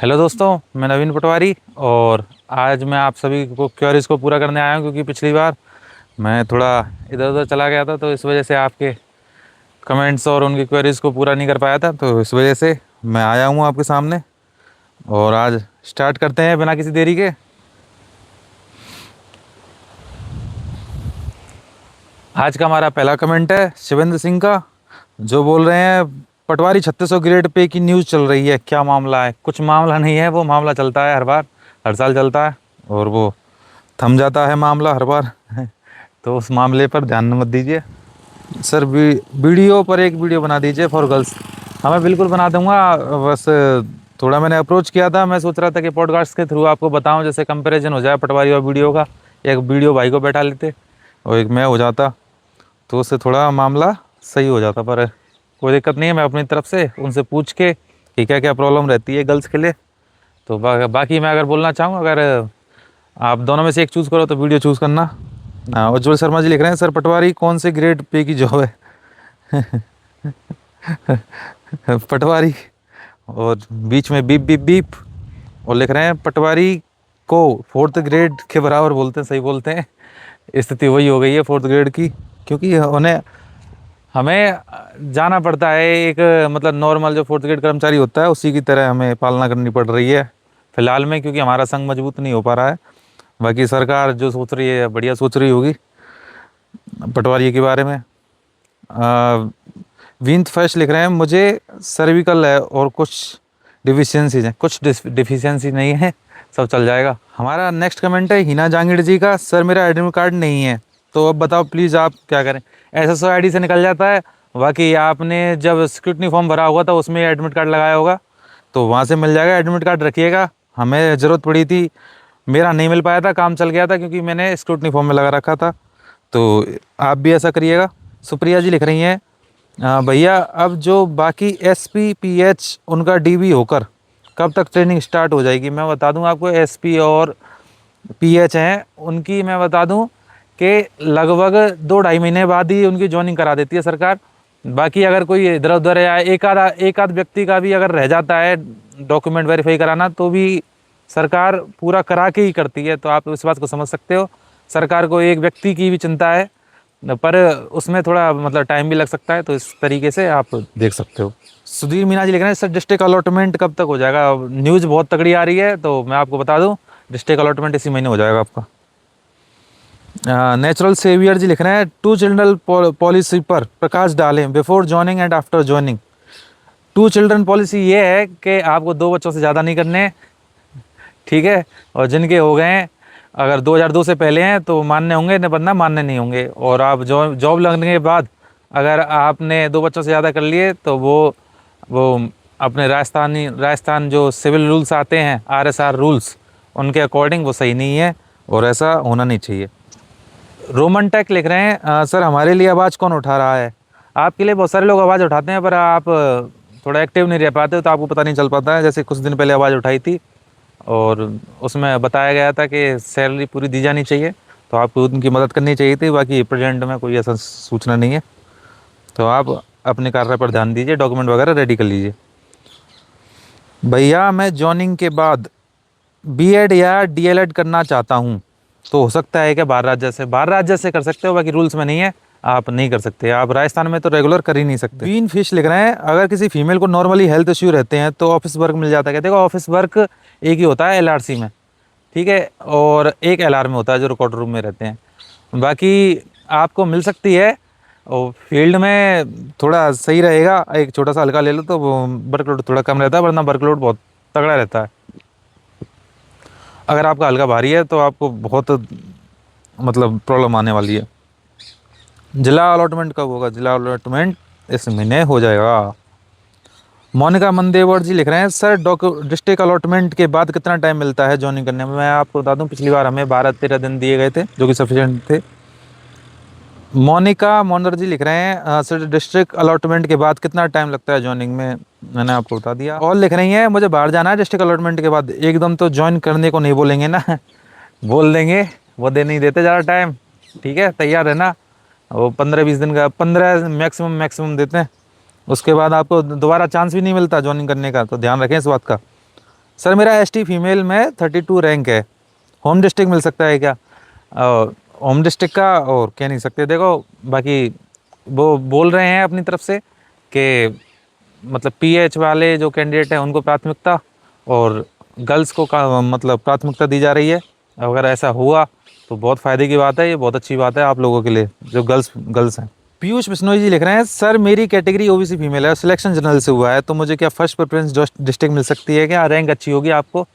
Hello दोस्तों, मैं नवीन पटवारी। और आज मैं आप सभी को क्वेरीज को पूरा करने आया हूँ, क्योंकि पिछली बार मैं थोड़ा इधर उधर चला गया था, तो इस वजह से आपके कमेंट्स और उनकी क्वेरीज को पूरा नहीं कर पाया था। तो इस वजह से मैं आया हूँ आपके सामने। और आज स्टार्ट करते हैं बिना किसी देरी के। आज का हमारा पहला कमेंट है शिवेंद्र सिंह का, जो बोल रहे हैं पटवारी 3600 ग्रेड पे की न्यूज़ चल रही है, क्या मामला है? कुछ मामला नहीं है, वो मामला चलता है हर बार, हर साल चलता है और वो थम जाता है मामला हर बार। तो उस मामले पर ध्यान मत दीजिए सर। वीडियो पर एक वीडियो बना दीजिए फॉर गर्ल्स। हाँ, मैं बिल्कुल बना दूंगा। बस थोड़ा मैंने अप्रोच किया था, मैं सोच रहा था कि पॉडकास्ट के थ्रू आपको बताऊं, जैसे कंपैरिजन हो जाए पटवारी और वीडियो का। एक वीडियो भाई को बैठा लेते और एक मैं हो जाता, तो उससे थोड़ा मामला सही हो जाता। पर कोई दिक्कत नहीं है, मैं अपनी तरफ से उनसे पूछ के कि क्या क्या प्रॉब्लम रहती है गर्ल्स के लिए। तो बाकी मैं अगर बोलना चाहूँ, अगर आप दोनों में से एक चूज़ करो तो वीडियो चूज़ करना। उज्ज्वल शर्मा जी लिख रहे हैं, सर पटवारी कौन से ग्रेड पे की जॉब है? पटवारी, और बीच में बीप बीप बीप। और लिख रहे हैं पटवारी को फोर्थ ग्रेड के बराबर बोलते हैं, सही बोलते हैं। स्थिति वही हो गई है फोर्थ ग्रेड की, क्योंकि उन्हें हमें जाना पड़ता है एक, मतलब नॉर्मल जो फोर्थ ग्रेड कर्मचारी होता है उसी की तरह हमें पालना करनी पड़ रही है फिलहाल में, क्योंकि हमारा संघ मजबूत नहीं हो पा रहा है। बाकी सरकार जो सोच रही है बढ़िया सोच रही होगी पटवारी के बारे में। विंत फर्स्ट लिख रहे हैं, मुझे सर्विकल है और कुछ डिफिशियंसीज हैं। कुछ डिफिशियंसी नहीं है, सब चल जाएगा। हमारा नेक्स्ट कमेंट है हिना जांगिड़ जी का, सर मेरा एडमिट कार्ड नहीं है, तो अब बताओ प्लीज़ आप क्या करें? SSO ID से निकल जाता है। बाकी आपने जब स्क्रूटनी फॉर्म भरा हुआ था उसमें एडमिट कार्ड लगाया होगा, तो वहाँ से मिल जाएगा। एडमिट कार्ड रखिएगा, हमें ज़रूरत पड़ी थी, मेरा नहीं मिल पाया था, काम चल गया था क्योंकि मैंने स्क्रूटनी फॉर्म में लगा रखा था। तो आप भी ऐसा करिएगा। सुप्रिया जी लिख रही हैं, भैया अब जो बाकी SPPH उनका DB होकर कब तक ट्रेनिंग स्टार्ट हो जाएगी? मैं बता दूं आपको, SP और PH हैं उनकी, मैं बता दूं कि लगभग 2-2.5 महीने बाद ही उनकी ज्वाइनिंग करा देती है सरकार। बाकी अगर कोई इधर उधर या एक आध व्यक्ति का भी अगर रह जाता है डॉक्यूमेंट वेरीफाई कराना, तो भी सरकार पूरा करा के ही करती है। तो आप इस बात को समझ सकते हो, सरकार को एक व्यक्ति की भी चिंता है, पर उसमें थोड़ा मतलब टाइम भी लग सकता है। तो इस तरीके से आप देख सकते हो। सुधीर मीना जी लिख रहे हैं, सर डिस्ट्रिक्ट अलॉटमेंट कब तक हो जाएगा? न्यूज़ बहुत तगड़ी आ रही है, तो मैं आपको बता दूं डिस्ट्रिक्ट अलॉटमेंट इसी महीने हो जाएगा आपका। नेचुरल सेवियर जी लिख रहे हैं, 2 चिल्ड्रन पॉलिसी पर प्रकाश डालें before joining and after joining. 2 children policy ये है कि आपको 2 बच्चों से ज़्यादा नहीं करने, ठीक है? और जिनके हो गए हैं, अगर 2002 से पहले हैं तो मान्य होंगे, न वरना मान्य नहीं होंगे। और आप जॉब लगने के बाद अगर आपने 2 बच्चों से ज़्यादा कर लिए, तो वो अपने राजस्थान जो सिविल रूल्स आते हैं, RSR रूल्स, उनके अकॉर्डिंग वो सही नहीं है और ऐसा होना नहीं चाहिए। रोमन टेक लिख रहे हैं, सर हमारे लिए आवाज़ कौन उठा रहा है? आपके लिए बहुत सारे लोग आवाज़ उठाते हैं, पर आप थोड़ा एक्टिव नहीं रह पाते, तो आपको पता नहीं चल पाता है। जैसे कुछ दिन पहले आवाज़ उठाई थी और उसमें बताया गया था कि सैलरी पूरी दी जानी चाहिए, तो आपको उनकी मदद करनी चाहिए थी। बाकी प्रेजेंट में कोई ऐसा सूचना नहीं है, तो आप अपने कार्य पर ध्यान दीजिए, डॉक्यूमेंट वगैरह रेडी कर लीजिए। भैया मैं जॉइनिंग के बाद B.Ed या DLED करना चाहता हूँ, तो हो सकता है कि बाहर राज्य से कर सकते हो, बाकी रूल्स में नहीं है, आप नहीं कर सकते। आप राजस्थान में तो रेगुलर कर ही नहीं सकते। बीन फिश लिख रहे हैं, अगर किसी फीमेल को नॉर्मली हेल्थ इश्यू रहते हैं तो ऑफिस वर्क मिल जाता है? देखो, ऑफिस वर्क एक ही होता है LRC में, ठीक है, और एक LR में होता है जो रिकॉर्ड रूम में रहते हैं। बाकी आपको मिल सकती है, और फील्ड में थोड़ा सही रहेगा। एक छोटा सा हल्का ले लो तो वर्कलोड थोड़ा कम रहता है, वरना वर्कलोड बहुत तगड़ा रहता है। अगर आपका हल्का भारी है तो आपको बहुत मतलब प्रॉब्लम आने वाली है। जिला अलॉटमेंट कब होगा? जिला अलॉटमेंट इस महीने हो जाएगा। मोनिका मंदेवर जी लिख रहे हैं, सर डिस्ट्रिक्ट अलॉटमेंट के बाद कितना टाइम मिलता है ज्वाइनिंग करने में? मैं आपको बता दूं, पिछली बार हमें 12-13 दिन दिए गए थे, जो कि सफिशिएंट थे। मोनिका मोनर जी लिख रहे हैं, सर डिस्ट्रिक्ट अलॉटमेंट के बाद कितना टाइम लगता है ज्वाइनिंग में? मैंने आपको बता दिया। और लिख रही हैं, मुझे बाहर जाना है डिस्ट्रिक्ट अलॉटमेंट के बाद, एकदम तो ज्वाइन करने को नहीं बोलेंगे ना? बोल देंगे, वो दे नहीं देते ज़्यादा टाइम, ठीक है? तैयार है ना? वो 15-20 दिन का, 15 मैक्सिमम देते हैं। उसके बाद आपको दोबारा चांस भी नहीं मिलता ज्वाइनिंग करने का, तो ध्यान रखें इस बात का। सर मेरा एसटी फीमेल में 32 रैंक है, होम डिस्ट्रिक्ट मिल सकता है क्या? होम डिस्ट्रिक्ट का और कह नहीं सकते, देखो बाकी वो बोल रहे हैं अपनी तरफ से कि मतलब पीएच वाले जो कैंडिडेट हैं उनको प्राथमिकता, और गर्ल्स को मतलब प्राथमिकता दी जा रही है। अगर ऐसा हुआ तो बहुत फ़ायदे की बात है, ये बहुत अच्छी बात है आप लोगों के लिए जो गर्ल्स हैं। पीयूष बिश्नोई जी लिख रहे हैं, सर मेरी कैटेगरी ओबीसी फीमेल है, सिलेक्शन जनरल से हुआ है, तो मुझे क्या फर्स्ट प्रेफरेंस डिस्ट्रिक्ट मिल सकती है क्या? रैंक अच्छी होगी आपको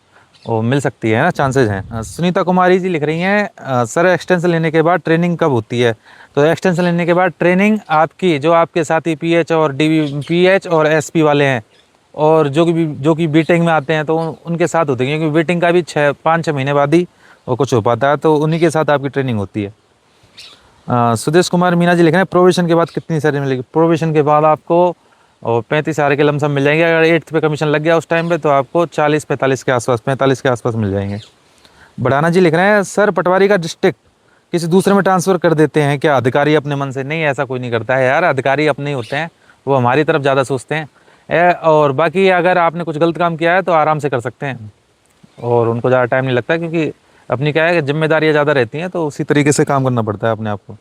वो मिल सकती है ना, चांसेस हैं। सुनीता कुमारी जी लिख रही हैं, सर एक्सटेंशन लेने के बाद ट्रेनिंग कब होती है? तो एक्सटेंशन लेने के बाद ट्रेनिंग आपकी जो आपके साथी पीएच और पीएच और एसपी वाले हैं और जो कि बीटेक में आते हैं तो उनके साथ होती है, क्योंकि बीटेक का भी 5-6 महीने बाद ही वो कुछ हो पाता है, तो उन्हीं के साथ आपकी ट्रेनिंग होती है। सुदेश कुमार मीना जी लिख रहे हैं, प्रोविशन के बाद कितनी सैलरी मिलेगी? प्रोविशन के बाद आपको और 35,000 के लमसम मिल जाएंगे। अगर 8th पे कमीशन लग गया उस टाइम पे तो आपको 40-45 के आसपास, 45 के आसपास मिल जाएंगे। बढ़ाना जी लिख रहे हैं, सर पटवारी का डिस्ट्रिक्ट किसी दूसरे में ट्रांसफ़र कर देते हैं क्या अधिकारी अपने मन से? नहीं, ऐसा कोई नहीं करता है यार, अधिकारी अपने ही होते हैं, वो हमारी तरफ ज़्यादा सोचते हैं। और बाकी अगर आपने कुछ गलत काम किया है तो आराम से कर सकते हैं और उनको ज़्यादा टाइम नहीं लगता, क्योंकि अपनी क्या है कि जिम्मेदारियाँ ज़्यादा रहती हैं, तो उसी तरीके से काम करना पड़ता है अपने आप को।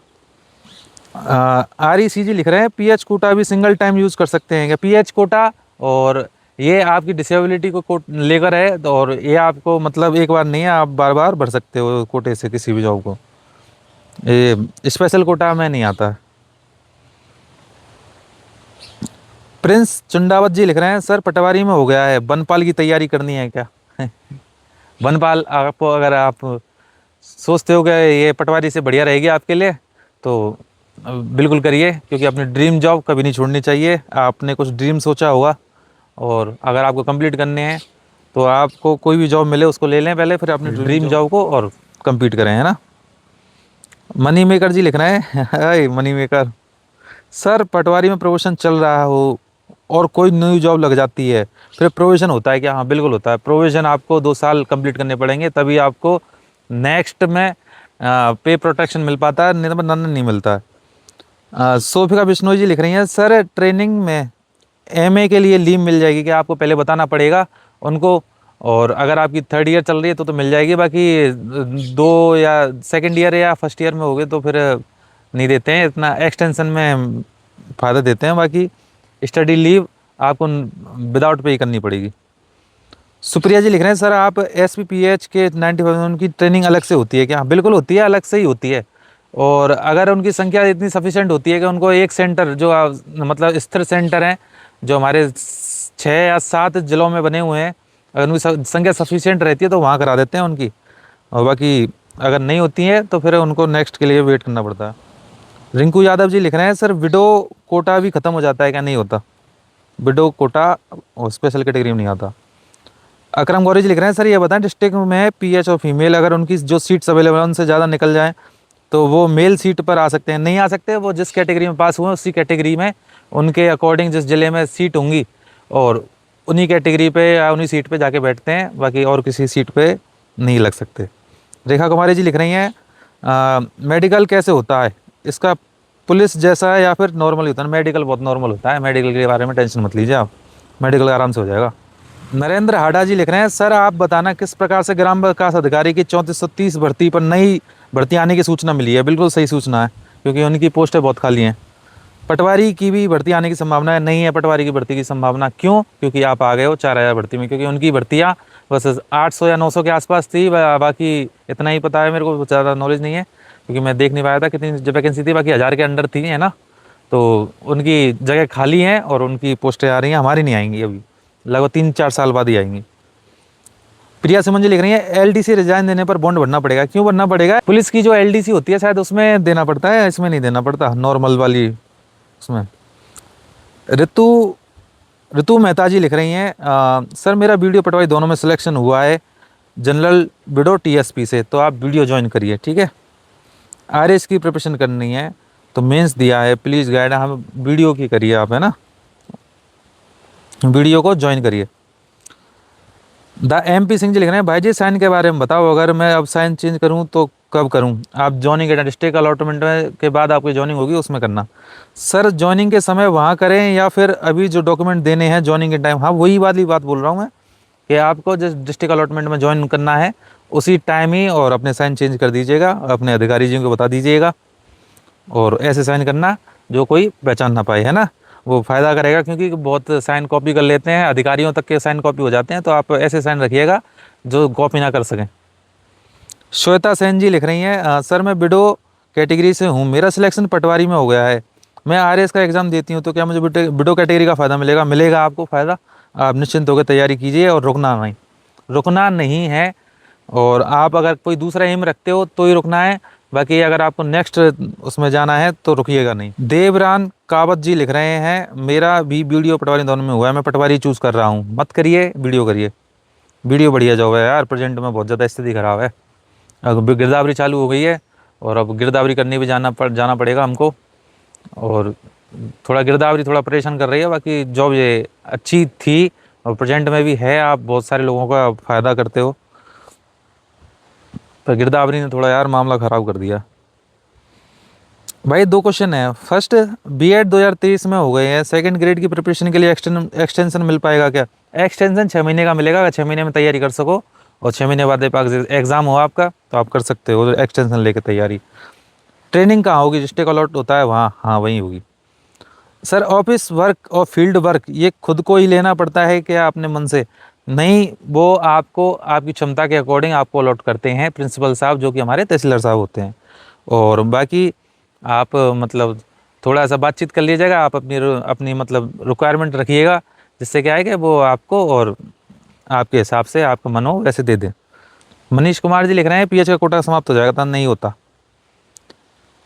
REC जी लिख रहे हैं, पीएच कोटा भी सिंगल टाइम यूज़ कर सकते हैं क्या? पीएच कोटा और ये आपकी डिसेबिलिटी को लेकर है, तो और ये आपको मतलब एक बार नहीं है, आप बार बार भर सकते हो कोटे से किसी भी जॉब को, ये स्पेशल कोटा में नहीं आता। प्रिंस चुंडावत जी लिख रहे हैं, सर पटवारी में हो गया है, बनपाल की तैयारी करनी है क्या? बनपाल आपको अगर आप सोचते हो कि ये पटवारी से बढ़िया रहेगी आपके लिए तो बिल्कुल करिए, क्योंकि अपनी ड्रीम जॉब कभी नहीं छोड़नी चाहिए। आपने कुछ ड्रीम सोचा होगा और अगर आपको कंप्लीट करने हैं तो आपको कोई भी जॉब मिले उसको ले लें पहले, फिर अपनी ड्रीम जॉब को और कंप्लीट करें, है ना। मनी मेकर जी लिख रहे हैं, हाय मनी मेकर, सर पटवारी में प्रोमोशन चल रहा हो और कोई न्यू जॉब लग जाती है फिर प्रोविज़न होता है क्या? हाँ बिल्कुल होता है, प्रोविज़न आपको 2 साल कंप्लीट करने पड़ेंगे तभी आपको नेक्स्ट में पे प्रोटेक्शन मिल पाता है, नहीं तो नन नहीं मिलता है। सोफिका बिश्नोई जी लिख रही हैं, सर ट्रेनिंग में एमए के लिए लीव मिल जाएगी क्या? आपको पहले बताना पड़ेगा उनको, और अगर आपकी 3rd ईयर चल रही है तो मिल जाएगी, बाकी 2 या 2nd ईयर या 1st ईयर में हो गए तो फिर नहीं देते हैं, इतना एक्सटेंशन में फ़ायदा देते हैं, बाकी स्टडी लीव आपको विदाउट पे करनी पड़ेगी। सुप्रिया जी लिख रहे हैं, सर आप SPPH के 95 उनकी ट्रेनिंग अलग से होती है क्या? हाँ बिल्कुल होती है, अलग से ही होती है, और अगर उनकी संख्या इतनी सफिशेंट होती है कि उनको एक सेंटर जो मतलब स्थिर सेंटर हैं जो हमारे 6 या 7 जिलों में बने हुए हैं, अगर उनकी संख्या सफिशेंट रहती है तो वहाँ करा देते हैं उनकी, और बाकी अगर नहीं होती है तो फिर उनको नेक्स्ट के लिए वेट करना पड़ता है। रिंकू यादव जी लिख रहे हैं, सर विडो कोटा भी ख़त्म हो जाता है क्या? नहीं होता, विडो कोटा और स्पेशल कैटेगरी में नहीं आता। अकरम गौरी जी लिख रहे हैं, सर ये बताएं डिस्ट्रिक्ट में पीएच और फीमेल अगर उनकी जो सीट्स अवेलेबल है उनसे ज़्यादा निकल जाएं तो वो मेल सीट पर आ सकते हैं? नहीं आ सकते, वो जिस कैटेगरी में पास हुए उसी कैटेगरी में उनके अकॉर्डिंग जिस ज़िले में सीट होंगी और उन्हीं कैटेगरी पे या उन्हीं सीट पे जाके बैठते हैं, बाकी और किसी सीट पे नहीं लग सकते। रेखा कुमारी जी लिख रही हैं, मेडिकल कैसे होता है? इसका पुलिस जैसा है या फिर नॉर्मल ही होता है? मेडिकल बहुत नॉर्मल होता है, मेडिकल के बारे में टेंशन मत लीजिए आप, मेडिकल आराम से हो जाएगा। नरेंद्र हाडा जी लिख रहे हैं, सर आप बताना किस प्रकार से ग्राम विकास अधिकारी की 3430 भर्ती पर नई भर्ती आने की सूचना मिली है? बिल्कुल सही सूचना है, क्योंकि उनकी पोस्टें बहुत खाली हैं। पटवारी की भी भर्ती आने की संभावना है? नहीं है पटवारी की भर्ती की संभावना, क्यों? क्योंकि आप आ गए हो 4000 भर्ती में, क्योंकि उनकी भर्तियाँ बस 800 या 900 के आसपास थी, बाकी इतना ही पता है मेरे को, ज़्यादा नॉलेज नहीं है क्योंकि मैं देख नहीं पाया था कितनी वैकेंसी थी, बाकी 1000 के अंडर थी, है ना। तो उनकी जगह खाली हैं और उनकी पोस्टें आ रही हैं, हमारी नहीं आएंगी अभी, लगभग 3-4 साल बाद ही आएंगी। प्रिया सुमन जी लिख रही है, LDC रिजाइन देने पर बॉन्ड भरना पड़ेगा? क्यों भरना पड़ेगा? पुलिस की जो LDC होती है शायद उसमें देना पड़ता है, इसमें नहीं देना पड़ता, नॉर्मल वाली उसमें। ऋतु ऋतु मेहता जी लिख रही हैं, सर मेरा वीडियो पटवारी दोनों में सिलेक्शन हुआ है, जनरल विडो TSP से, तो आप वीडियो ज्वाइन करिए, ठीक है। RS की प्रिपरेशन करनी है तो मेंस दिया है, प्लीज़ गाइड हम वीडियो की करिए आप, है ना, वीडियो को ज्वाइन करिए। द MP सिंह जी लिख रहे हैं, भाई जी साइन के बारे में बताओ, अगर मैं अब साइन चेंज करूं तो कब करूं? आप जॉइनिंग के डिस्ट्रिक्ट अलॉटमेंट के बाद आपकी जॉइनिंग होगी उसमें करना। सर जॉइनिंग के समय वहाँ करें या फिर अभी जो डॉक्यूमेंट देने हैं जॉइनिंग के टाइम? हाँ वही वाली बात बोल रहा हूँ मैं, कि आपको जिस डिस्ट्रिक्ट अलॉटमेंट में ज्वाइन करना है उसी टाइम ही और अपने साइन चेंज कर दीजिएगा, अपने अधिकारी जी को बता दीजिएगा और ऐसे साइन करना जो कोई पहचान ना पाए, है ना। वो फ़ायदा करेगा, क्योंकि बहुत साइन कॉपी कर लेते हैं, अधिकारियों तक के साइन कॉपी हो जाते हैं, तो आप ऐसे साइन रखिएगा जो कॉपी ना कर सकें। श्वेता सेन जी लिख रही हैं, सर मैं बिडो कैटेगरी से हूँ, मेरा सिलेक्शन पटवारी में हो गया है, मैं आरएस का एग्ज़ाम देती हूँ, तो क्या मुझे बिडो कैटेगरी का फ़ायदा मिलेगा? मिलेगा आपको फ़ायदा। आप निश्चिंत होकर तैयारी कीजिए और रुकना नहीं है। और आप अगर कोई दूसरा एम रखते हो तो ही रुकना है, बाकी अगर आपको नेक्स्ट उसमें जाना है तो रुकिएगा नहीं। देवरान कावत जी लिख रहे हैं, मेरा भी वीडियो पटवारी दोनों में हुआ है, मैं पटवारी चूज़ कर रहा हूँ। मत करिए, वीडियो करिए। वीडियो बढ़िया जॉब है यार, प्रेजेंट में बहुत ज़्यादा स्थिति खराब है। अब गिरदावरी चालू हो गई है और अब गिरदावरी करने भी जाना पड़ेगा हमको, और थोड़ा गिरदावरी थोड़ा परेशान कर रही है, बाकी जॉब ये अच्छी थी और प्रेजेंट में भी है। आप बहुत सारे लोगों का फ़ायदा करते हो, पर गिरदावरी ने थोड़ा यार मामला ख़राब कर दिया। भाई 2 क्वेश्चन है। फर्स्ट, बीएड 2023 में हो गए हैं, सेकंड ग्रेड की प्रिपरेशन के लिए एक्सटेंशन मिल पाएगा क्या? एक्सटेंशन 6 महीने का मिलेगा, अगर 6 महीने में तैयारी कर सको और 6 महीने बाद एग्ज़ाम हो आपका तो आप कर सकते हो एक्सटेंशन लेके तैयारी। ट्रेनिंग कहाँ होगी? डिस्ट्रिक्ट अलॉट होता है वहाँ, हाँ वहीं होगी। सर ऑफिस वर्क और फील्ड वर्क ये खुद को ही लेना पड़ता है क्या अपने मन से? नहीं, वो आपको आपकी क्षमता के अकॉर्डिंग आपको अलॉट करते हैं प्रिंसिपल साहब, जो कि हमारे तहसीलदार साहब होते हैं। और बाकी आप मतलब थोड़ा सा बातचीत कर लीजिएगा, आप अपनी मतलब रिक्वायरमेंट रखिएगा, जिससे क्या है कि वो आपको और आपके हिसाब से आपका मन हो वैसे दे दें। मनीष कुमार जी लिख रहे हैं, पीएच का कोटा समाप्त हो जाएगा? था नहीं होता।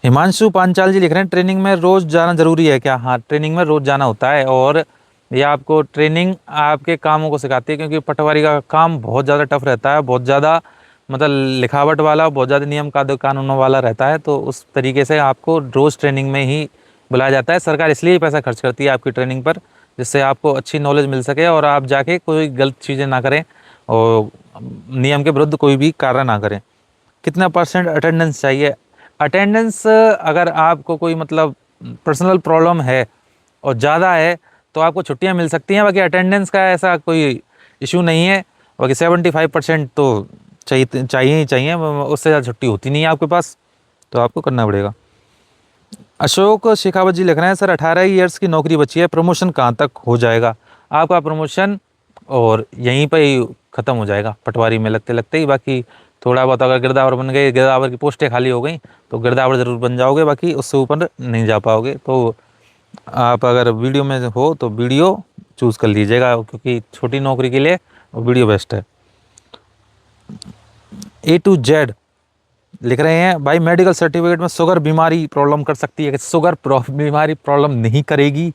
हिमांशु पांचाल जी लिख रहे हैं, ट्रेनिंग में रोज़ जाना ज़रूरी है क्या? हाँ, ट्रेनिंग में रोज़ जाना होता है, और ये आपको ट्रेनिंग आपके कामों को सिखाती है, क्योंकि पटवारी का काम बहुत ज़्यादा टफ रहता है, बहुत ज़्यादा मतलब लिखावट वाला, बहुत ज़्यादा नियम कानूनों वाला रहता है। तो उस तरीके से आपको रोज़ ट्रेनिंग में ही बुलाया जाता है। सरकार इसलिए ही पैसा खर्च करती है आपकी ट्रेनिंग पर, जिससे आपको अच्छी नॉलेज मिल सके और आप जाके कोई गलत चीज़ें ना करें और नियम के विरुद्ध कोई भी कार्य ना करें। कितना परसेंट अटेंडेंस चाहिए? अटेंडेंस अगर आपको कोई मतलब पर्सनल प्रॉब्लम है और ज़्यादा है तो आपको छुट्टियां मिल सकती हैं, बाकी अटेंडेंस का ऐसा कोई इशू नहीं है। बाकी 75% तो चाहिए ही चाहिए, उससे ज़्यादा छुट्टी होती नहीं है आपके पास, तो आपको करना पड़ेगा। अशोक शेखावत जी लिख रहे हैं, सर 18 ईयर्स की नौकरी बची है, प्रमोशन कहाँ तक हो जाएगा? आपका प्रमोशन और यहीं पर ही ख़त्म हो जाएगा पटवारी में लगते लगते ही। बाकी थोड़ा बहुत अगर गिरदावर बन गए, गिरदावर की पोस्टें खाली हो गई तो गिरदावर ज़रूर बन जाओगे, बाकी उससे ऊपर नहीं जा पाओगे। तो आप अगर वीडियो में हो तो वीडियो चूज़ कर लीजिएगा, क्योंकि छोटी नौकरी के लिए वीडियो बेस्ट है। A to Z लिख रहे हैं, भाई मेडिकल सर्टिफिकेट में शुगर बीमारी प्रॉब्लम कर सकती है? शुगर बीमारी प्रॉब्लम नहीं करेगी।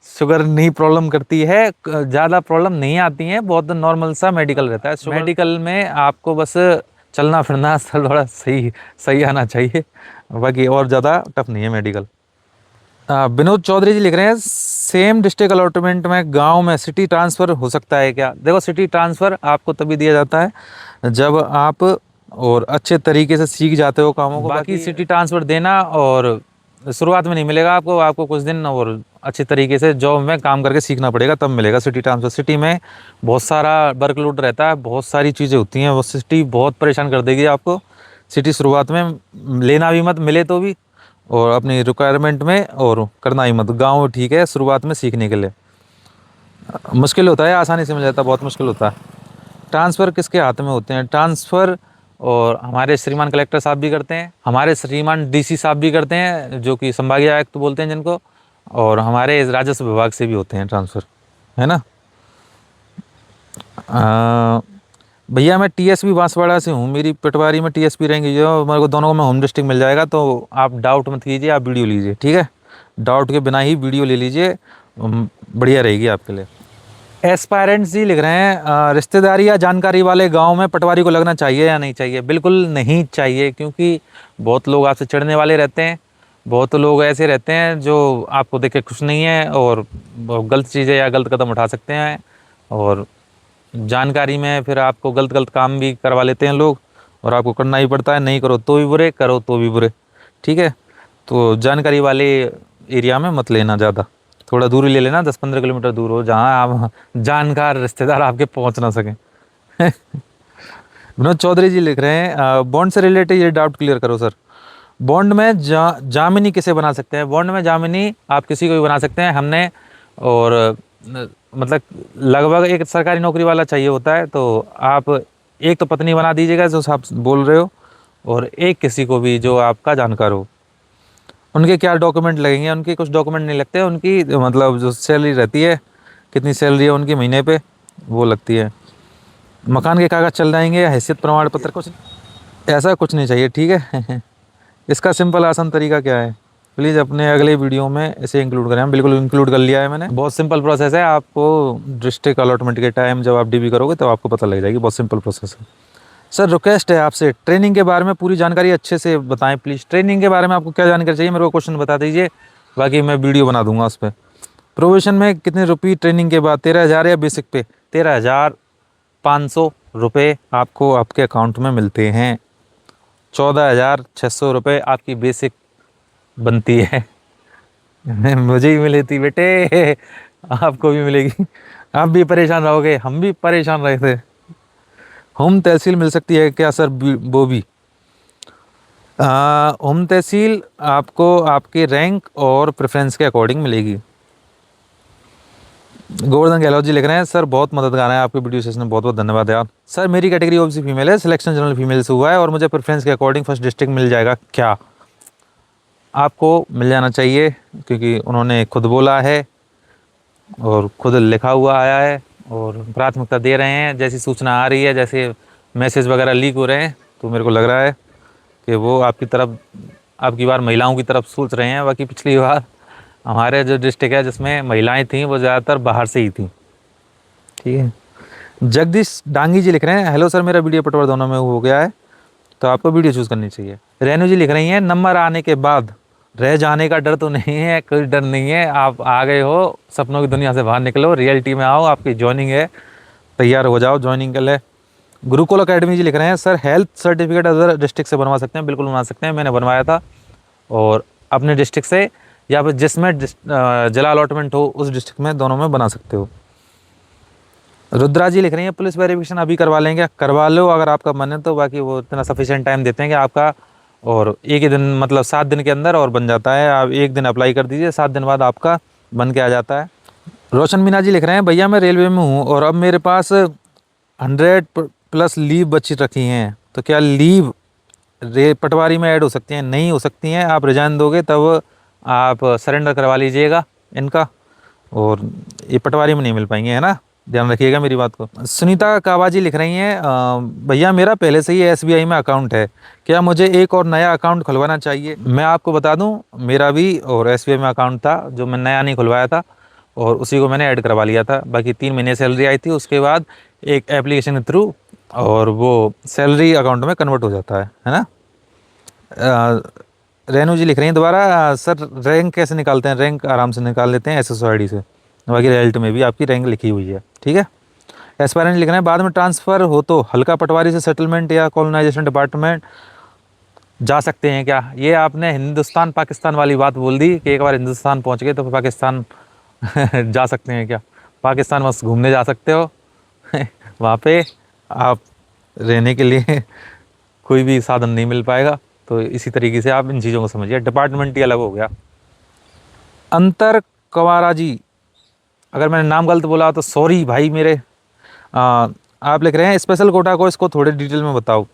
शुगर नहीं प्रॉब्लम करती है, ज़्यादा प्रॉब्लम नहीं आती है, बहुत नॉर्मल सा मेडिकल रहता है। मेडिकल में आपको बस चलना फिरना थोड़ा सही सही आना चाहिए, बाकी और ज़्यादा टफ नहीं है मेडिकल। विनोद चौधरी जी लिख रहे हैं, सेम डिस्ट्रिक्ट अलॉटमेंट में गांव में सिटी ट्रांसफ़र हो सकता है क्या? देखो, सिटी ट्रांसफ़र आपको तभी दिया जाता है जब आप और अच्छे तरीके से सीख जाते हो कामों को। बाकी सिटी ट्रांसफ़र देना और शुरुआत में नहीं मिलेगा आपको कुछ दिन और अच्छे तरीके से जॉब में काम करके सीखना पड़ेगा, तब मिलेगा सिटी ट्रांसफ़र। सिटी में बहुत सारा वर्कलोड रहता है, बहुत सारी चीज़ें होती हैं, वो सिटी बहुत परेशान कर देगी आपको। सिटी शुरुआत में लेना भी मत, मिले तो भी, और अपनी रिक्वायरमेंट में और करना ही मत। गाँव ठीक है शुरुआत में सीखने के लिए, मुश्किल होता है, आसानी से मिल जाता है, बहुत मुश्किल होता है। ट्रांसफ़र किसके हाथ में होते हैं? ट्रांसफ़र और हमारे श्रीमान कलेक्टर साहब भी करते हैं, हमारे श्रीमान डीसी साहब भी करते हैं, जो कि संभागीय आयुक्त बोलते हैं जिनको, और हमारे राजस्व विभाग से भी होते हैं ट्रांसफ़र, है ना। भैया मैं टीएसपी बांसवाड़ा से हूँ, मेरी पटवारी में टीएसपी रहेंगी, जो मेरे को दोनों में होम डिस्ट्रिक्ट मिल जाएगा, तो आप डाउट मत कीजिए, आप वीडियो लीजिए, ठीक है। डाउट के बिना ही वीडियो ले लीजिए, बढ़िया रहेगी आपके लिए। एस्पायरेंट्स जी लिख रहे हैं, रिश्तेदारी या जानकारी वाले गांव में पटवारी को लगना चाहिए या नहीं चाहिए? बिल्कुल नहीं चाहिए, क्योंकि बहुत लोग आपसे चिढ़ने वाले रहते हैं, बहुत लोग ऐसे रहते हैं जो आपको देख के खुश नहीं है और गलत चीज़ें या गलत कदम उठा सकते हैं, और जानकारी में फिर आपको गलत गलत काम भी करवा लेते हैं लोग, और आपको करना ही पड़ता है, नहीं करो तो भी बुरे, करो तो भी बुरे, ठीक है। तो जानकारी वाले एरिया में मत लेना ज़्यादा। थोड़ा दूरी ले लेना, 10-15 किलोमीटर दूर हो, जहाँ आप जानकार रिश्तेदार आपके पहुँच ना सकें। विनोद चौधरी जी लिख रहे हैं, बॉन्ड से रिलेटेड ये डाउट क्लियर करो सर। बॉन्ड में जामिनी किसे बना सकते हैं? बॉन्ड में जामिनी आप किसी को भी बना सकते हैं। हमने और मतलब लगभग एक सरकारी नौकरी वाला चाहिए होता है, तो आप एक तो पत्नी बना दीजिएगा जो आप बोल रहे हो, और एक किसी को भी जो आपका जानकार हो। उनके क्या डॉक्यूमेंट लगेंगे? उनके कुछ डॉक्यूमेंट नहीं लगते, उनकी मतलब जो सैलरी रहती है, कितनी सैलरी है उनकी महीने पे, वो लगती है। मकान के कागज़ चल जाएंगे, हैसियत प्रमाण पत्र कुछ ऐसा कुछ नहीं चाहिए, ठीक है। इसका सिंपल आसान तरीका क्या है? प्लीज़ अपने अगले वीडियो में इसे इंक्लूड करें। हम बिल्कुल इंक्लूड कर लिया है मैंने। बहुत सिंपल प्रोसेस है, आपको डिस्ट्रिक्ट अलॉटमेंट के टाइम जब आप डीबी करोगे तो आपको पता लग जाएगी। बहुत सिंपल प्रोसेस है। सर रिक्वेस्ट है आपसे, ट्रेनिंग के बारे में पूरी जानकारी अच्छे से बताएं प्लीज़। ट्रेनिंग के बारे में आपको क्या जानकारी चाहिए, मेरे को क्वेश्चन बता दीजिए, बाकी मैं वीडियो बना दूंगा उस पर। प्रोविशन में कितने रुपये ट्रेनिंग के बाद? 13,000 या बेसिक पे? 13,500 रुपये आपको आपके अकाउंट में मिलते हैं। 14,600 रुपये आपकी बेसिक बनती है। मुझे भी मिली थी बेटे, आपको भी मिलेगी। आप भी परेशान रहोगे, हम भी परेशान रहे थे। होम तहसील मिल सकती है क्या सर? वो भी होम तहसील आपको आपके रैंक और प्रेफरेंस के अकॉर्डिंग मिलेगी। गोवर्धन गहलोत जी लिख रहे हैं, सर बहुत मददगार है आपके वीडियो सेशन में, बहुत बहुत धन्यवाद यार। सर मेरी कैटेगरी ओबीसी फीमेल है, सिलेक्शन जनरल फीमेल से हुआ है और मुझे प्रेफरेंस के अकॉर्डिंग फर्स्ट डिस्ट्रिक्ट मिल जाएगा क्या? आपको मिल जाना चाहिए, क्योंकि उन्होंने खुद बोला है और खुद लिखा हुआ आया है, और प्राथमिकता दे रहे हैं। जैसी सूचना आ रही है, जैसे मैसेज वगैरह लीक हो रहे हैं, तो मेरे को लग रहा है कि वो आपकी तरफ, आपकी बार महिलाओं की तरफ सोच रहे हैं। बाकी पिछली बार हमारे जो डिस्ट्रिक्ट है जिसमें महिलाएं थीं वो ज़्यादातर बाहर से ही थीं, ठीक है। जगदीश डांगी जी लिख रहे हैं, हेलो सर मेरा वीडियो पटवार दोनों में हो गया है, तो आपको वीडियो चूज़ करनी चाहिए। रेनू जी लिख रही हैं, नंबर आने के बाद रह जाने का डर तो नहीं है? कोई डर नहीं है, आप आ गए हो, सपनों की दुनिया से बाहर निकलो, रियलिटी में आओ, आपकी ज्वाइनिंग है, तैयार हो जाओ ज्वाइनिंग के लिए। गुरुकुल अकेडमी जी लिख रहे हैं, sir health certificate other district से बनवा सकते हैं? बिल्कुल बना सकते हैं, मैंने बनवाया था, और अपने डिस्ट्रिक्ट से या फिर जिसमें जिला अलॉटमेंट हो उस डिस्ट्रिक्ट में, दोनों में बना सकते हो। रुद्रा जी लिख रही हैं, पुलिस वेरिफिकेशन अभी करवा लेंगे? करवा लो अगर आपका मन है तो, बाकी वो इतना सफिशिएंट टाइम देते हैं कि आपका, और एक ही दिन मतलब 7 दिन के अंदर और बन जाता है। आप एक दिन अप्लाई कर दीजिए, 7 दिन बाद आपका बन के आ जाता है। रोशन मीना जी लिख रहे हैं, भैया मैं रेलवे में हूँ और अब मेरे पास 100+ लीव बची रखी हैं, तो क्या लीव पटवारी में ऐड हो सकती हैं? नहीं हो सकती हैं, आप रिजाइन दोगे तब आप सरेंडर करवा लीजिएगा इनका, और ये पटवारी में नहीं मिल पाएंगे, है ना, ध्यान रखिएगा मेरी बात को। सुनीता कावाजी लिख रही हैं, भैया मेरा पहले से ही एसबीआई में अकाउंट है, क्या मुझे एक और नया अकाउंट खुलवाना चाहिए? मैं आपको बता दूं, मेरा भी और एसबीआई में अकाउंट था, जो मैं नया नहीं खुलवाया था, और उसी को मैंने ऐड करवा लिया था। बाकी 3 महीने सैलरी आई थी, उसके बाद एक एप्लीकेशन के थ्रू, और वो सैलरी अकाउंट में कन्वर्ट हो जाता है ना। रेनू जी लिख रही हैं दोबारा, सर रैंक कैसे निकालते हैं? रैंक आराम से निकाल लेते हैं SSO ID से, बाकी रिजल्ट में भी आपकी रैंक लिखी हुई है, ठीक है। एस्पायरेंट लिख रहे हैं, बाद में ट्रांसफ़र हो तो हल्का पटवारी से सेटलमेंट या कॉलोनाइजेशन डिपार्टमेंट जा सकते हैं क्या? ये आपने हिंदुस्तान पाकिस्तान वाली बात बोल दी कि एक बार हिंदुस्तान पहुंच गए तो फिर पाकिस्तान जा सकते हैं क्या? पाकिस्तान बस घूमने जा सकते हो। वहाँ पे आप रहने के लिए कोई भी साधन नहीं मिल पाएगा। तो इसी तरीके से आप इन चीज़ों को समझिए, डिपार्टमेंट ही अलग हो गया। अंतर कंवारा जी, अगर मैंने नाम गलत बोला तो सॉरी भाई मेरे। आप लिख रहे हैं, स्पेशल कोटा को इसको थोड़े डिटेल में बताओ।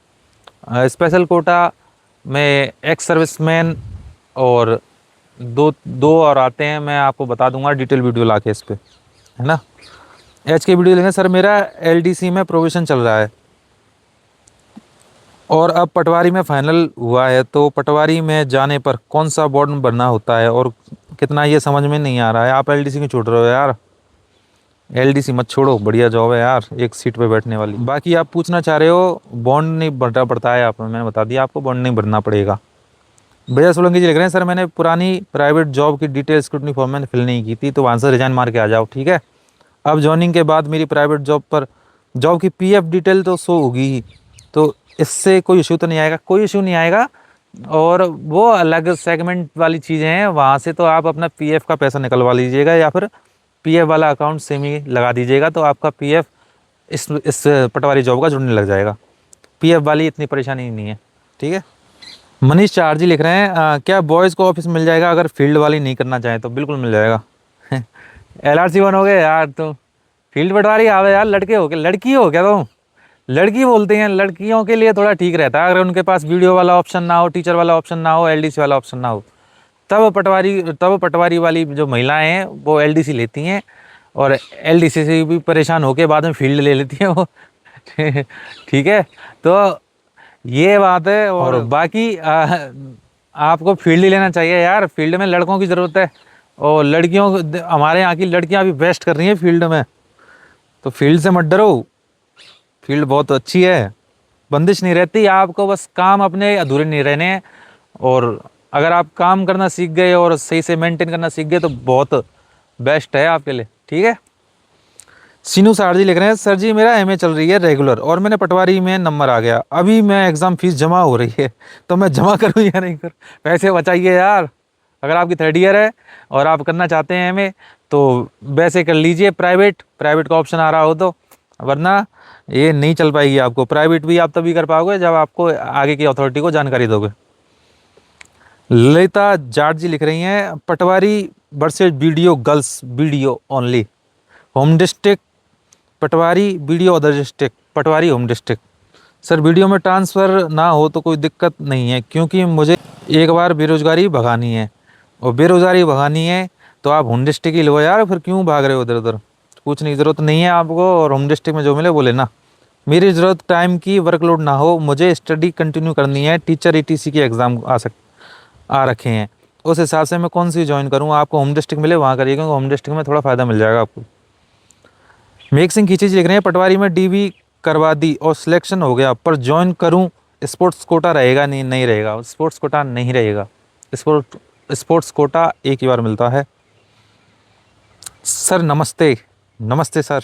स्पेशल कोटा में एक्स सर्विसमैन और दो दो और आते हैं, मैं आपको बता दूंगा डिटेल वीडियो ला के इस पर, है ना। एच के वीडियो लेंगे, सर मेरा LDC में प्रोविज़न चल रहा है और अब पटवारी में फाइनल हुआ है, तो पटवारी में जाने पर कौन सा बोर्ड भरना होता है और कितना, ये समझ में नहीं आ रहा है। आप LDC क्यों छोड़ रहे हो यार? LDC मत छोड़ो, बढ़िया जॉब है यार, एक सीट पे बैठने वाली। बाकी आप पूछना चाह रहे हो, बॉन्ड नहीं भरना पड़ता है, आप मैंने बता दिया आपको, बॉन्ड नहीं भरना पड़ेगा। भैया सोलंकी जी लिख रहे हैं, सर मैंने पुरानी प्राइवेट जॉब की डिटेल स्क्रूटनी फॉर्म में फिल नहीं की थी, तो वहाँ से रिजाइन मार के आ जाओ, ठीक है। अब ज्वाइनिंग के बाद मेरी प्राइवेट जॉब पर जॉब की PF डिटेल तो शो होगी ही, तो इससे कोई इशू तो नहीं आएगा? कोई इशू नहीं आएगा, और वो अलग सेगमेंट वाली चीज़ें हैं, वहाँ से तो आप अपना पीएफ का पैसा निकलवा लीजिएगा या फिर पीएफ वाला अकाउंट सेम ही लगा दीजिएगा, तो आपका पीएफ इस पटवारी जॉब का जुड़ने लग जाएगा। पीएफ वाली इतनी परेशानी नहीं है। ठीक है। मनीष चार्जी लिख रहे हैं क्या बॉयज़ को ऑफिस मिल जाएगा अगर फील्ड वाली नहीं करना चाहें? तो बिल्कुल मिल जाएगा। एलआरसी बनोगे यार तुम, फील्ड पटवारी आवे यार, लड़के हो क्या, लड़की हो क्या तुम? लड़की बोलते हैं, लड़कियों के लिए थोड़ा ठीक रहता है अगर उनके पास वीडियो वाला ऑप्शन ना हो, टीचर वाला ऑप्शन ना हो, एलडीसी वाला ऑप्शन ना हो, तब पटवारी वाली जो महिलाएं हैं वो एलडीसी लेती हैं, और एलडीसी से भी परेशान होके बाद में फील्ड ले लेती हैं वो। ठीक है। तो ये बात है। और बाकी आपको फील्ड ही लेना चाहिए यार, फील्ड में लड़कों की ज़रूरत है, और लड़कियों हमारे यहाँ की लड़कियाँ अभी बेस्ट कर रही हैं फील्ड में, तो फील्ड से मत डरो, फील्ड बहुत अच्छी है, बंदिश नहीं रहती, आपको बस काम अपने अधूरे नहीं रहने हैं, और अगर आप काम करना सीख गए और सही से मेंटेन करना सीख गए तो बहुत बेस्ट है आपके लिए। ठीक है। सीनू सर जी लिख रहे हैं, सर जी मेरा एमए चल रही है रेगुलर और मैंने पटवारी में नंबर आ गया, अभी मैं एग्ज़ाम फीस जमा हो रही है, तो मैं जमा करूँ या नहीं करूँ? पैसे बचाइए यार। अगर आपकी 3rd ईयर है और आप करना चाहते हैं एमए तो वैसे कर लीजिए, प्राइवेट का ऑप्शन आ रहा हो तो, वरना ये नहीं चल पाएगी आपको। प्राइवेट भी आप तभी कर पाओगे जब आपको आगे की अथॉरिटी को जानकारी दोगे। ललिता जाट जी लिख रही हैं, patwari versus video girls video only, home district patwari video other district patwari home district. Sir video में ट्रांसफ़र ना हो तो कोई दिक्कत नहीं है, क्योंकि मुझे एक बार बेरोज़गारी भगानी है, और बेरोज़गारी भगानी है तो आप होम डिस्ट्रिक्ट ही लो यार, फिर क्यों भाग रहे हो इधर उधर? कुछ नहीं, ज़रूरत नहीं है आपको, और होम डिस्ट्रिक्ट में जो मिले वो लेना। मेरी ज़रूरत टाइम की, वर्कलोड ना हो, मुझे स्टडी कंटिन्यू करनी है, टीचर ईटीसी के एग्ज़ाम आ रखे हैं, उस हिसाब से मैं कौन सी ज्वाइन करूँ? आपको होम डिस्ट्रिक्ट मिले वहाँ करिए, क्योंकि होम डिस्ट्रिक्ट में थोड़ा फ़ायदा मिल जाएगा आपको। मेघ सिंह खींची जी लिख रहे हैं, पटवारी में डीवी करवा दी और सिलेक्शन हो गया, पर ज्वाइन करूं, स्पोर्ट्स कोटा रहेगा? नहीं, नहीं रहेगा, स्पोर्ट्स कोटा नहीं रहेगा। स्पोर्ट्स कोटा एक ही बार मिलता है। सर नमस्ते। नमस्ते सर।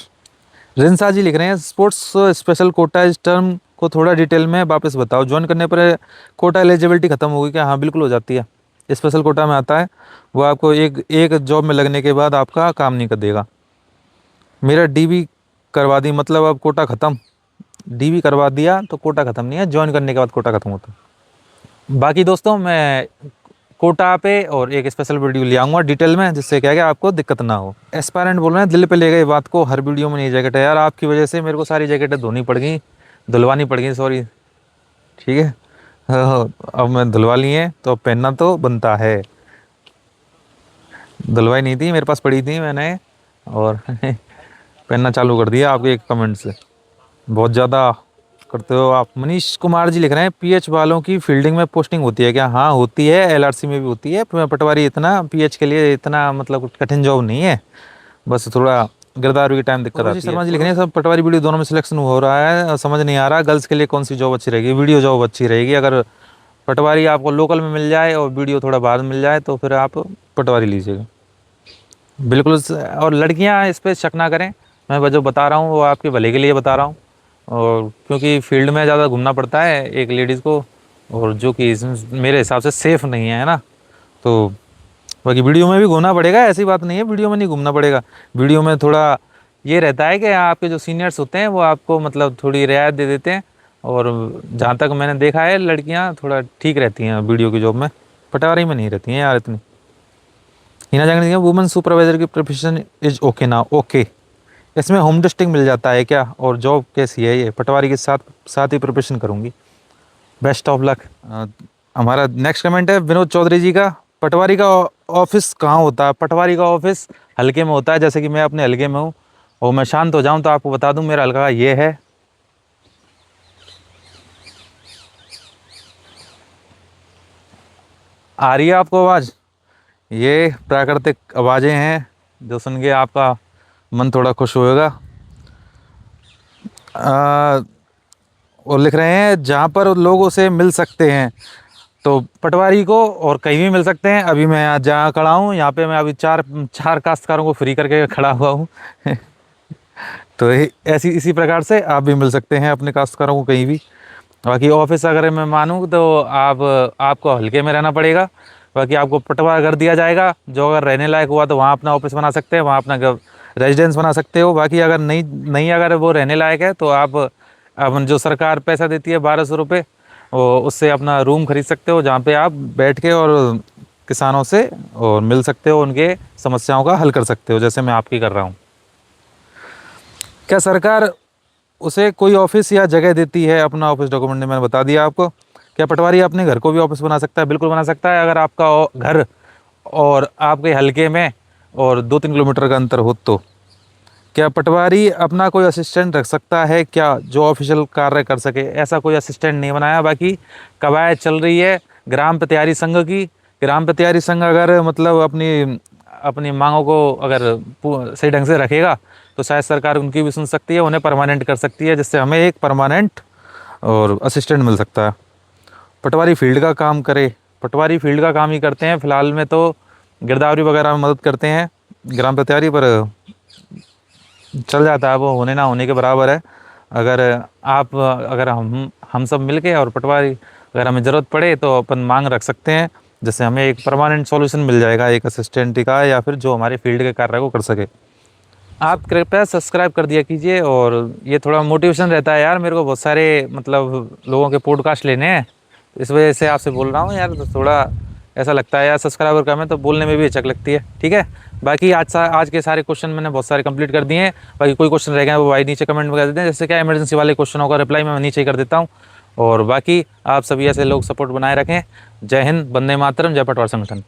रिंसा जी लिख रहे हैं, स्पोर्ट्स स्पेशल कोटा इस टर्म को थोड़ा डिटेल में वापस बताओ, ज्वाइन करने पर कोटा एलिजिबिलिटी ख़त्म होगी क्या? हाँ बिल्कुल हो जाती है। स्पेशल कोटा में आता है वो, आपको एक जॉब में लगने के बाद आपका काम नहीं कर देगा। मेरा डीवी करवा दी मतलब अब कोटा ख़त्म? डीवी करवा दिया तो कोटा ख़त्म नहीं है, ज्वाइन करने के बाद कोटा ख़त्म होता है। बाकी दोस्तों मैं कोटा पे और एक स्पेशल वीडियो ले आऊँगा डिटेल में, जिससे क्या है कि आपको दिक्कत ना हो। एस्पायरेंट बोल रहे हैं, दिल पे ले गए बात को, हर वीडियो में नई जैकेट है यार, आपकी वजह से मेरे को सारी जैकेटें धोनी पड़ गई, धुलवानी पड़ गई, सॉरी। ठीक है। अब मैं धुलवा ली है तो अब पहनना तो बनता है। धुलवाई नहीं थी, मेरे पास पड़ी थी, मैंने और पहनना चालू कर दिया आपके एक कमेंट से। बहुत ज़्यादा करते हो आप। मनीष कुमार जी लिख रहे हैं, पीएच वालों की फील्डिंग में पोस्टिंग होती है क्या? हाँ होती है, एलआरसी में भी होती है। पटवारी इतना पीएच के लिए इतना मतलब कठिन जॉब नहीं है, बस थोड़ा गिरदावरी की टाइम दिक्कत आती है। शर्मा जी लिख रहे हैं, सब पटवारी वीडियो दोनों में सिलेक्शन हो रहा है, समझ नहीं आ रहा गर्ल्स के लिए कौन सी जॉब अच्छी रहेगी? वीडियो जॉब अच्छी रहेगी। अगर पटवारी आपको लोकल में मिल जाए और वीडियो थोड़ा बाद में मिल जाए तो फिर आप पटवारी लीजिएगा बिल्कुल। और लड़कियां इस पर शक ना करें, मैं जो बता रहा हूँ वो आपके भले के लिए बता रहा हूँ, और क्योंकि फील्ड में ज़्यादा घूमना पड़ता है एक लेडीज़ को, और जो कि मेरे हिसाब से सेफ़ नहीं है ना। तो बाकी वीडियो में भी घूमना पड़ेगा, ऐसी बात नहीं है वीडियो में नहीं घूमना पड़ेगा। वीडियो में थोड़ा ये रहता है कि आपके जो सीनियर्स होते हैं वो आपको मतलब थोड़ी रियायत दे देते हैं, और जहाँ तक मैंने देखा है लड़कियाँ थोड़ा ठीक रहती हैं वीडियो की जॉब में, पटवारी में नहीं रहती हैं यार इतनी। हिना जाएंगे, वुमेन सुपरवाइजर की प्रोफेशन इज ओके ना? ओके। इसमें होम डिस्ट्रिक्ट मिल जाता है क्या? और जॉब कैसी है ये? पटवारी के साथ साथ ही प्रिपरेशन करूँगी। Best of luck. हमारा नेक्स्ट कमेंट है विनोद चौधरी जी का, पटवारी का ऑफिस कहाँ होता है? पटवारी का ऑफिस हल्के में होता है, जैसे कि मैं अपने हल्के में हूँ, और मैं शांत हो जाऊँ तो आपको बता दूँ मेरा हल्का ये है। आ रही है आपको आवाज़? ये प्राकृतिक आवाज़ें हैं जो सुन के आपका मन थोड़ा खुश होएगा। और लिख रहे हैं, जहाँ पर लोगों से मिल सकते हैं तो पटवारी को और कहीं भी मिल सकते हैं। अभी मैं जहाँ खड़ा हूँ यहाँ पे मैं अभी चार काश्तकारों को फ्री करके खड़ा हुआ हूँ। तो ऐसी इसी प्रकार से आप भी मिल सकते हैं अपने काश्तकारों को कहीं भी। बाकी ऑफिस अगर मैं मानूँ तो आपको हल्के में रहना पड़ेगा। बाकी आपको पटवार कर दिया जाएगा, जो अगर रहने लायक हुआ तो वहाँ अपना ऑफिस बना सकते हैं, वहाँ अपना रेजिडेंस बना सकते हो। बाकी अगर नहीं नहीं अगर वो रहने लायक है तो आप अपन जो सरकार पैसा देती है 1200 रुपये, वो उससे अपना रूम खरीद सकते हो, जहाँ पे आप बैठ के और किसानों से और मिल सकते हो, उनके समस्याओं का हल कर सकते हो, जैसे मैं आपकी कर रहा हूँ। क्या सरकार उसे कोई ऑफिस या जगह देती है अपना ऑफिस डॉक्यूमेंट में? मैंने बता दिया आपको। क्या पटवारी अपने घर को भी ऑफिस बना सकता है? बिल्कुल बना सकता है, अगर आपका घर और आपके हलके में और 2-3 किलोमीटर का अंतर हो तो। क्या पटवारी अपना कोई असिस्टेंट रख सकता है क्या, जो ऑफिशियल कार्य कर सके? ऐसा कोई असिस्टेंट नहीं बनाया। बाकी कवायद चल रही है ग्राम पंचायती संघ की। ग्राम पंचायती संघ अगर मतलब अपनी अपनी मांगों को अगर सही ढंग से रखेगा तो शायद सरकार उनकी भी सुन सकती है, उन्हें परमानेंट कर सकती है, जिससे हमें एक परमानेंट और असिस्टेंट मिल सकता है। पटवारी फील्ड का काम करे, पटवारी फील्ड का काम ही करते हैं फिलहाल में तो, गिरदावरी वगैरह में मदद करते हैं ग्राम पंचायती पर, चल जाता है, वो होने ना होने के बराबर है। अगर हम सब मिल के और पटवारी अगर हमें ज़रूरत पड़े तो अपन मांग रख सकते हैं, जिससे हमें एक परमानेंट सॉल्यूशन मिल जाएगा एक असिस्टेंट का, या फिर जो हमारे फील्ड के कार्य को कर सके। आप कृपया सब्सक्राइब कर दिया कीजिए, और ये थोड़ा मोटिवेशन रहता है यार मेरे को, बहुत सारे मतलब लोगों के पॉडकास्ट लेने हैं, इस वजह से आपसे बोल रहा हूँ यार। तो थोड़ा ऐसा लगता है यार, सब्सक्राइबर कम है तो बोलने में भी हिचक लगती है। ठीक है, बाकी आज के सारे क्वेश्चन मैंने बहुत सारे कंप्लीट कर दिए हैं। बाकी कोई क्वेश्चन रह गए वो भाई नीचे कमेंट में कर देते हैं, जैसे क्या इमरजेंसी वाले क्वेश्चनों का रिप्लाई मैं नीचे ही कर देता हूँ। और बाकी आप सभी ऐसे लोग सपोर्ट बनाए रखें। जय हिंद, वंदे मातरम, जय पटवार संगठन।